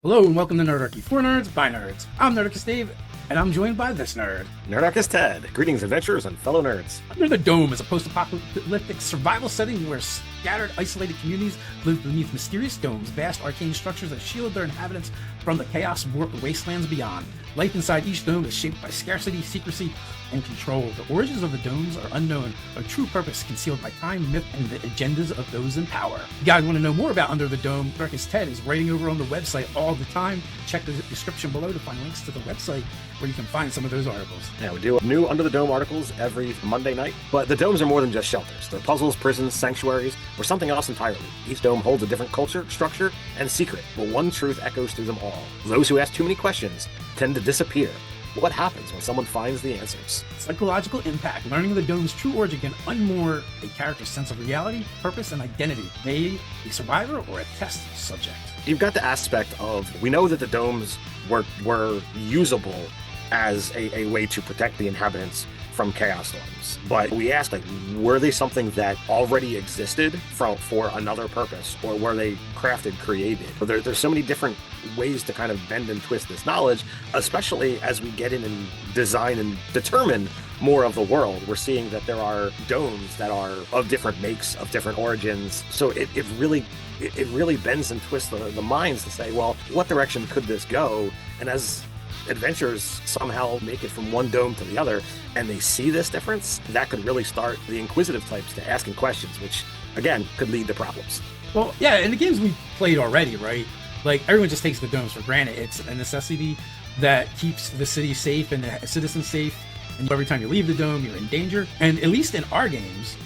Hello and welcome to Nerdarchy, for nerds, by nerds. I'm Nerdarchist Dave, and I'm joined by this nerd. Nerdarchist Ted. Greetings, adventurers, and fellow nerds. Under the Dome is a post-apocalyptic survival setting where scattered, isolated communities live beneath mysterious domes, vast arcane structures that shield their inhabitants from the chaos-warped wastelands beyond. Life inside each dome is shaped by scarcity, secrecy, and control. The origins of the domes are unknown, a true purpose concealed by time, myth, and the agendas of those in power. If you guys want to know more about Under the Dome, Nerdarchist Ted is writing over on the website all the time. Check the description below to find links to the website where you can find some of those articles. Yeah, we do new Under the Dome articles every Monday night, but the domes are more than just shelters. They're puzzles, prisons, sanctuaries, or something else entirely. Each dome holds a different culture, structure, and secret, but one truth echoes through them all. Those who ask too many questions tend to disappear. What happens when someone finds the answers? Psychological impact. Learning the dome's true origin can unmoor a character's sense of reality, purpose, and identity. May a survivor or a test subject. You've got the aspect of, we know that the domes were usable as a way to protect the inhabitants from chaos storms. But we asked, like, were they something that already existed for another purpose, or were they crafted, created? There's so many different ways to kind of bend and twist this knowledge, especially as we get in and design and determine more of the world. We're seeing that there are domes that are of different makes, of different origins. So it really bends and twists the minds to say, well, what direction could this go? And as adventurers somehow make it from one dome to the other, and they see this difference, that could really start the inquisitive types to asking questions, which, again, could lead to problems. Well, yeah, in the games we played already, right? Like, everyone just takes the domes for granted. It's a necessity that keeps the city safe and the citizens safe, and every time you leave the dome, you're in danger. And at least in our games,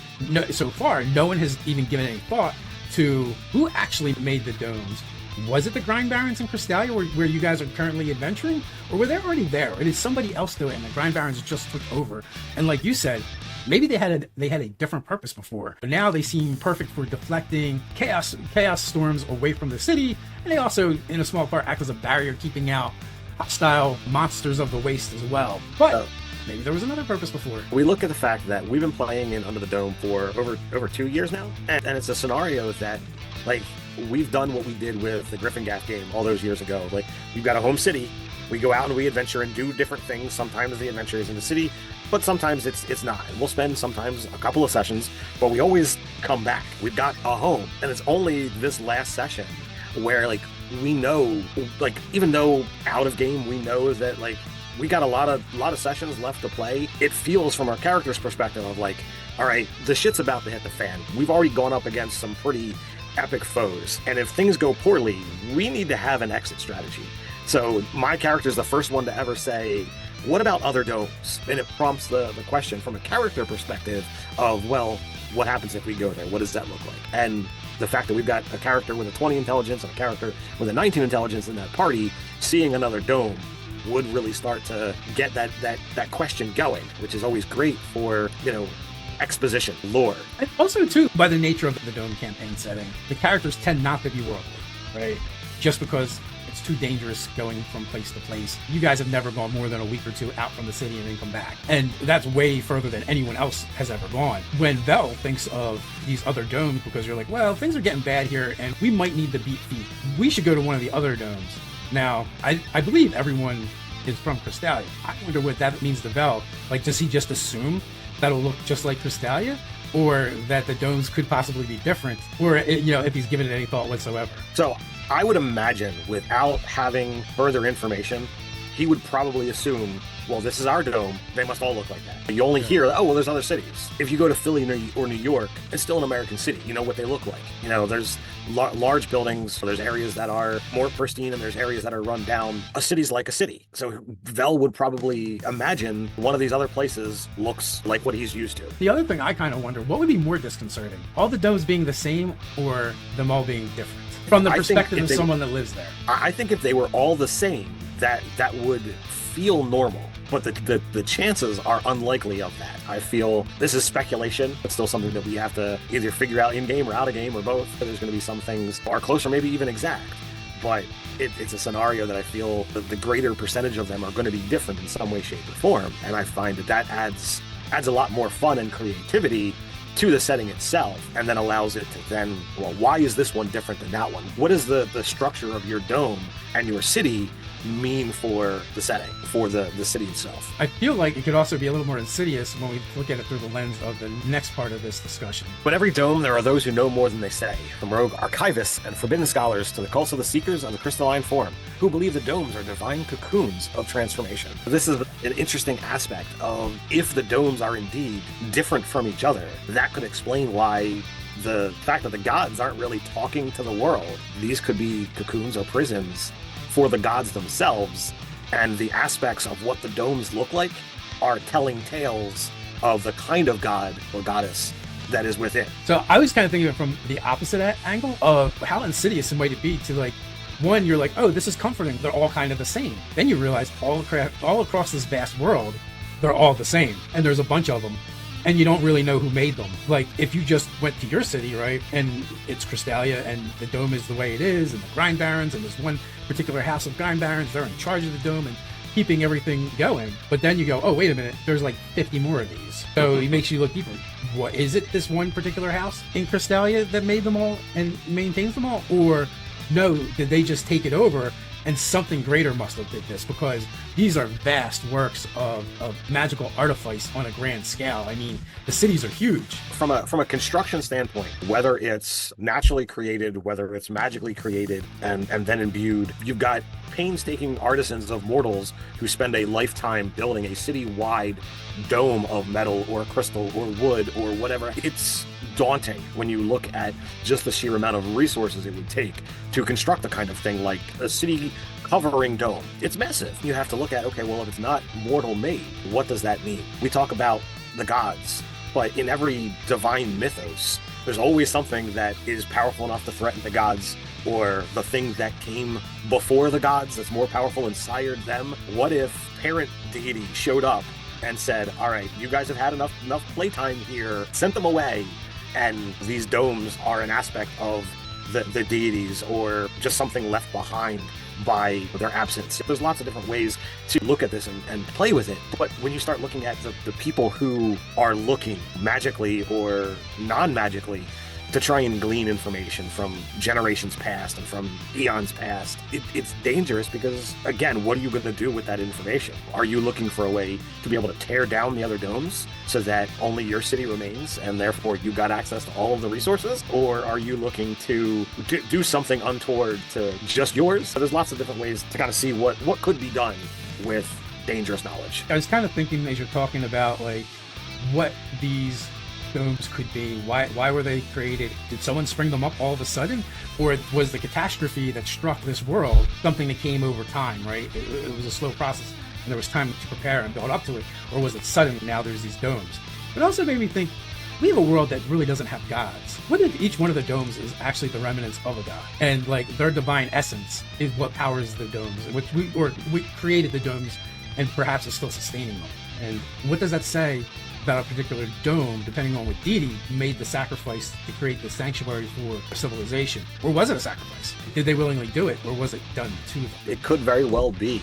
so far, no one has even given any thought to who actually made the domes. Was it the Grind Barons in Crystallia where you guys are currently adventuring? Or were they already there? Or did somebody else do it and the Grind Barons just took over? And like you said, maybe they had a different purpose before, but now they seem perfect for deflecting chaos storms away from the city, and they also, in a small part, act as a barrier keeping out hostile monsters of the waste as well. But maybe there was another purpose before. We look at the fact that we've been playing in Under the Dome for over 2 years now, and it's a scenario that, like, we've done what we did with the Griffin Gap game all those years ago. Like, we've got a home city, we go out and we adventure and do different things. Sometimes the adventure is in the city, but sometimes it's not. And we'll spend sometimes a couple of sessions, but we always come back. We've got a home, and it's only this last session where, like, we know, like, even though out of game we know that, like, we got a lot of sessions left to play, it feels from our character's perspective of, like, all right, the shit's about to hit the fan. We've already gone up against some pretty epic foes, and if things go poorly, we need to have an exit strategy. So my character is the first one to ever say, what about other domes? And it prompts the question from a character perspective of, well, what happens if we go there? What does that look like? And the fact that we've got a character with a 20 intelligence and a character with a 19 intelligence in that party, seeing another dome would really start to get that question going, which is always great for, exposition, lore. And also, too, by the nature of the Dome campaign setting, the characters tend not to be worldly, right? Just because it's too dangerous going from place to place. You guys have never gone more than a week or two out from the city and then come back. And that's way further than anyone else has ever gone. When Vel thinks of these other domes, because you're like, well, things are getting bad here and we might need to beat feet. We should go to one of the other domes. Now, I believe everyone is from Crystallia. I wonder what that means to Vel. Like, does he just assume that'll look just like Crystallia, or that the domes could possibly be different, or if he's given it any thought whatsoever? So I would imagine, without having further information, he would probably assume, well, this is our dome, they must all look like that. You only hear, oh, well, there's other cities. If you go to Philly or New York, it's still an American city. You know what they look like. There's large buildings, so there's areas that are more pristine and there's areas that are run down. A city's like a city. So Vel would probably imagine one of these other places looks like what he's used to. The other thing I kind of wonder, what would be more disconcerting? All the domes being the same, or them all being different? From the perspective of someone that lives there. I think if they were all the same, that would feel normal. But the chances are unlikely of that. I feel this is speculation. It's still something that we have to either figure out in-game or out-of-game or both. There's going to be some things are close or maybe even exact. But it's a scenario that I feel that the greater percentage of them are going to be different in some way, shape, or form. And I find that adds a lot more fun and creativity to the setting itself, and then allows it to then, well, why is this one different than that one? What is the structure of your dome and your city mean for the setting, for the city itself? I feel like it could also be a little more insidious when we look at it through the lens of the next part of this discussion. But every dome, there are those who know more than they say, from rogue archivists and forbidden scholars to the cults of the seekers of the crystalline form, who believe the domes are divine cocoons of transformation. This is an interesting aspect of, if the domes are indeed different from each other, that could explain why the fact that the gods aren't really talking to the world. These could be cocoons or prisons for the gods themselves, and the aspects of what the domes look like are telling tales of the kind of god or goddess that is within. So I was kind of thinking of it from the opposite angle of how insidious it might be to, like, one, you're like, oh, this is comforting, they're all kind of the same. Then you realize all across this vast world, they're all the same, and there's a bunch of them, and you don't really know who made them. Like, if you just went to your city, right, and it's Crystalia, and the dome is the way it is, and the Grind Barons, and there's one particular house of Grind Barons, they're in charge of the dome and keeping everything going. But then you go, oh, wait a minute, there's like 50 more of these. So it makes you look deeper. What is it, this one particular house in Crystalia that made them all and maintains them all? Or no, did they just take it over and something greater must have did this? Because these are vast works of magical artifice on a grand scale. I mean, the cities are huge. From a construction standpoint, whether it's naturally created, whether it's magically created and then imbued, you've got painstaking artisans of mortals who spend a lifetime building a city-wide dome of metal or crystal or wood or whatever. It's daunting when you look at just the sheer amount of resources it would take to construct the kind of thing like a city covering dome. It's massive. You have to look at, okay, well, if it's not mortal made, what does that mean? We talk about the gods, but in every divine mythos, there's always something that is powerful enough to threaten the gods, or the thing that came before the gods that's more powerful and sired them. What if parent deity showed up and said, all right, you guys have had enough playtime here, sent them away, and these domes are an aspect of the deities, or just something left behind by their absence. There's lots of different ways to look at this and play with it. But when you start looking at the people who are looking magically or non-magically to try and glean information from generations past and from eons past, it's dangerous because, again, what are you going to do with that information? Are you looking for a way to be able to tear down the other domes so that only your city remains and therefore you got access to all of the resources? Or are you looking to do something untoward to just yours? So there's lots of different ways to kind of see what could be done with dangerous knowledge. I was kind of thinking as you're talking about, like, what these domes could be. Why were they created? Did someone spring them up all of a sudden? Or was the catastrophe that struck this world something that came over time, right? It was a slow process and there was time to prepare and build up to it. Or was it sudden, now there's these domes? It also made me think, we have a world that really doesn't have gods. What if each one of the domes is actually the remnants of a god? And like their divine essence is what powers the domes, which we created the domes and perhaps is still sustaining them. And what does that say about a particular dome, depending on what deity made the sacrifice to create the sanctuary for civilization? Or was it a sacrifice? Did they willingly do it, or was it done to them? It could very well be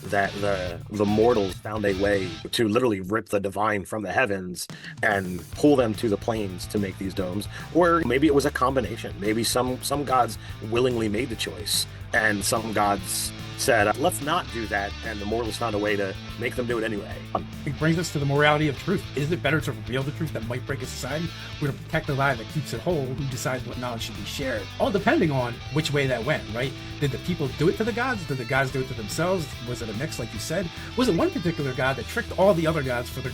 that the mortals found a way to literally rip the divine from the heavens and pull them to the planes to make these domes. Or maybe it was a combination. Maybe some gods willingly made the choice, and some gods said, let's not do that, and the mortals found a way to make them do it anyway. It brings us to the morality of truth. Is it better to reveal the truth that might break a society, or to protect the lie that keeps it whole? Who decides what knowledge should be shared? All depending on which way that went, right? Did the people do it to the gods? Did the gods do it to themselves? Was it a mix, like you said? Was it one particular god that tricked all the other gods for the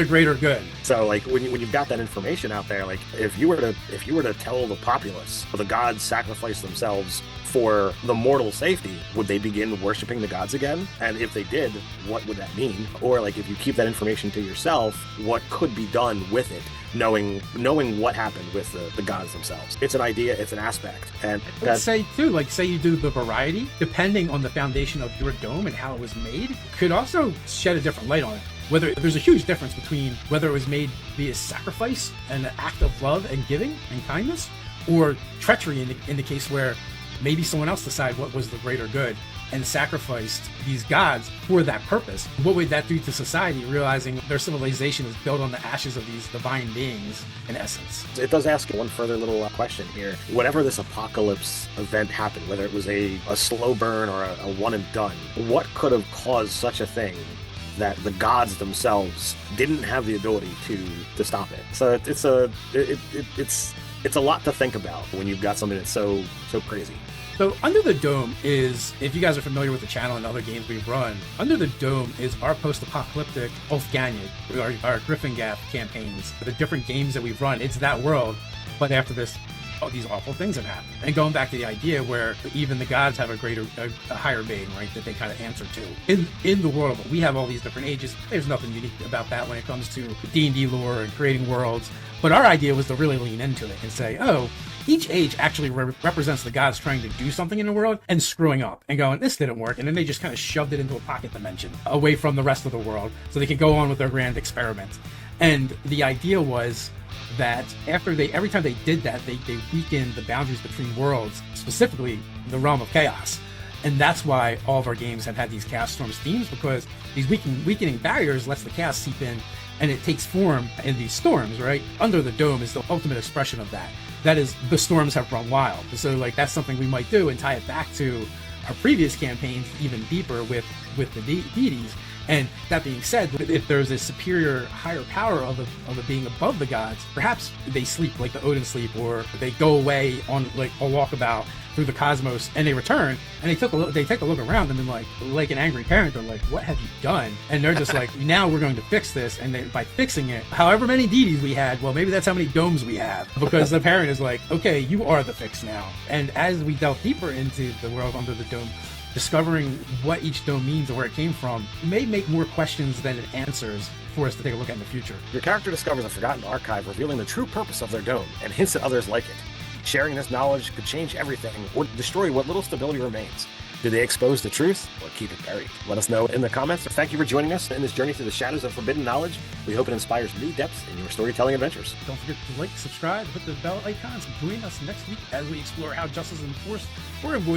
greater good? So, like, when you've got that information out there, like, if you were to tell the populace the gods sacrificed themselves for the mortal safety, would they begin worshiping the gods again? And if they did, what would that mean? Or, like, if you keep that information to yourself, what could be done with it, knowing what happened with the gods themselves? It's an idea, it's an aspect. And let's say too, like, say you do the variety, depending on the foundation of your dome and how it was made, could also shed a different light on it. Whether there's a huge difference between whether it was made via sacrifice and an act of love and giving and kindness, or treachery in the case where maybe someone else decided what was the greater good and sacrificed these gods for that purpose. What would that do to society, realizing their civilization is built on the ashes of these divine beings, in essence? It does ask one further little question here. Whatever this apocalypse event happened, whether it was a slow burn or a one and done, what could have caused such a thing that the gods themselves didn't have the ability to stop it? So it's a lot to think about when you've got something that's so crazy. So Under the Dome is, if you guys are familiar with the channel and other games we've run, Under the Dome is our post-apocalyptic Ulfganiad, our Gryffindor campaigns, the different games that we've run. It's that world, but after this, these awful things have happened. And going back to the idea where even the gods have a higher being, right, that they kind of answer to. In the world, we have all these different ages. There's nothing unique about that when it comes to D&D lore and creating worlds. But our idea was to really lean into it and say, oh, each age actually represents the gods trying to do something in the world and screwing up and going, this didn't work. And then they just kind of shoved it into a pocket dimension away from the rest of the world so they could go on with their grand experiment. And the idea was that every time they did that, they weakened the boundaries between worlds, specifically the realm of chaos. And that's why all of our games have had these Chaos Storms themes, because these weakening barriers lets the chaos seep in and it takes form in these storms, right? Under the Dome is the ultimate expression of that. That is, the storms have run wild. So like that's something we might do and tie it back to our previous campaigns even deeper with the deities. And that being said, if there's a superior, higher power of a being above the gods, perhaps they sleep like the Odin sleep, or they go away on like a walkabout through the cosmos and they return and they take a look around and then like an angry parent, they're like, what have you done? And they're just like, now we're going to fix this. And by fixing it, however many deities we had, well, maybe that's how many domes we have, because the parent is like, okay, you are the fix now. And as we delve deeper into the world under the dome, discovering what each dome means and where it came from may make more questions than it answers for us to take a look at in the future. Your character discovers a forgotten archive revealing the true purpose of their dome and hints at others like it. Sharing this knowledge could change everything or destroy what little stability remains. Do they expose the truth or keep it buried? Let us know in the comments. Thank you for joining us in this journey through the shadows of forbidden knowledge. We hope it inspires new depths in your storytelling adventures. Don't forget to like, subscribe, hit the bell icons, and join us next week as we explore how justice is enforced or avoided.